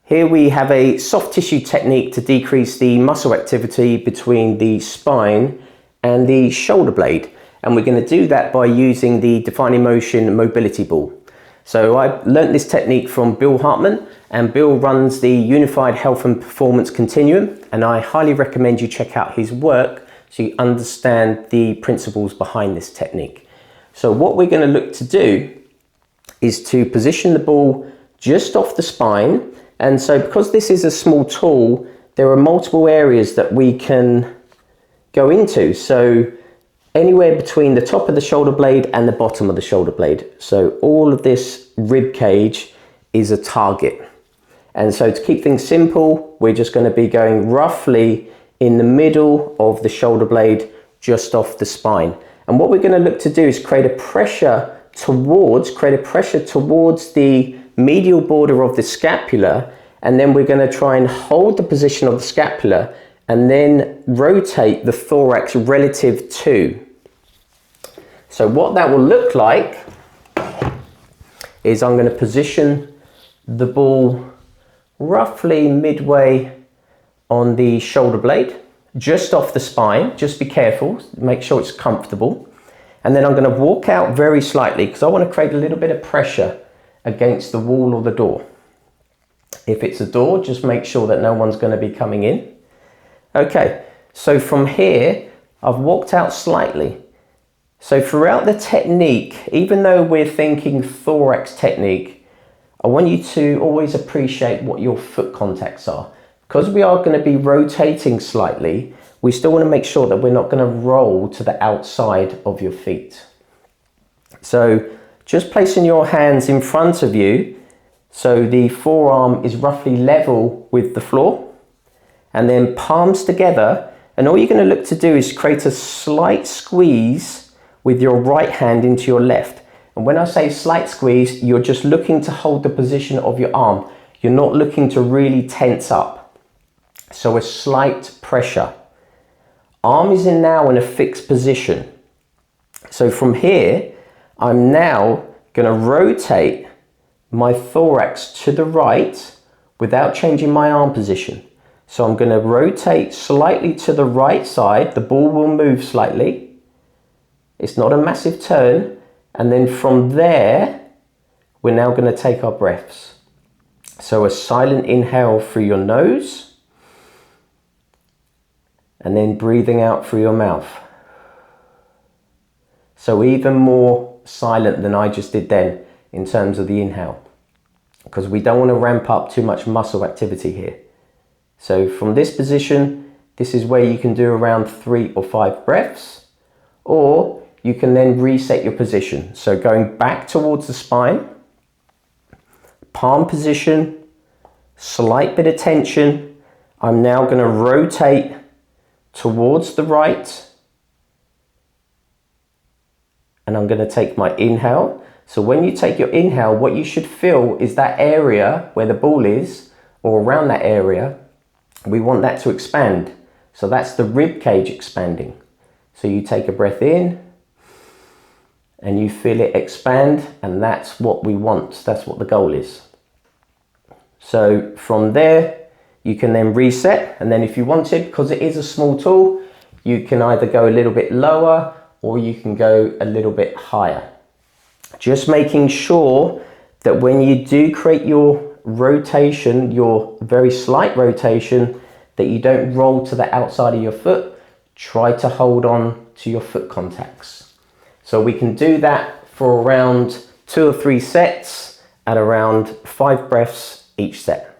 Here we have a soft tissue technique to decrease the muscle activity between the spine and the shoulder blade. And we're going to do that by using the Defining Motion mobility ball. So I learnt this technique from Bill Hartman, and Bill runs the Unified Health and Performance Continuum, and I highly recommend you check out his work so you understand the principles behind this technique. So what we're going to look to do is to position the ball just off the spine. And so because this is a small tool, there are multiple areas that we can go into. So anywhere between the top of the shoulder blade and the bottom of the shoulder blade. So all of this rib cage is a target. And so to keep things simple, we're just going to be going roughly in the middle of the shoulder blade, just off the spine. And what we're going to look to do is create a pressure towards the medial border of the scapula, and then we're going to try and hold the position of the scapula and then rotate the thorax relative to. So what that will look like is I'm going to position the ball roughly midway on the shoulder blade, just off the spine. Just be careful, make sure it's comfortable. And then I'm going to walk out very slightly because I want to create a little bit of pressure against the wall or the door. If it's a door, just make sure that no one's going to be coming in. Okay, so from here, I've walked out slightly. So throughout the technique, even though we're thinking thorax technique, I want you to always appreciate what your foot contacts are. Because we are going to be rotating slightly, we still want to make sure that we're not going to roll to the outside of your feet. So just placing your hands in front of you, so the forearm is roughly level with the floor, and then palms together, and all you're going to look to do is create a slight squeeze with your right hand into your left. And when I say slight squeeze, you're just looking to hold the position of your arm. You're not looking to really tense up. So a slight pressure. Arm is now in a fixed position. So from here, I'm now going to rotate my thorax to the right without changing my arm position. So I'm going to rotate slightly to the right side. The ball will move slightly. It's not a massive turn. And then from there, we're now going to take our breaths. So a silent inhale through your nose, and then breathing out through your mouth. So even more silent than I just did then in terms of the inhale, because we don't want to ramp up too much muscle activity here. So from this position, this is where you can do around 3 or 5 breaths, or you can then reset your position. So going back towards the spine, palm position, slight bit of tension. I'm now going to rotate towards the right, and I'm going to take my inhale. So when you take your inhale, what you should feel is that area where the ball is, or around that area, we want that to expand. So that's the rib cage expanding. So you take a breath in and you feel it expand, and that's what we want. That's what the goal is. So from there, you can then reset, and then if you wanted, because it is a small tool, you can either go a little bit lower or you can go a little bit higher. Just making sure that when you do create your rotation, your very slight rotation, that you don't roll to the outside of your foot. Try to hold on to your foot contacts. So we can do that for around 2 or 3 sets at around 5 breaths each set.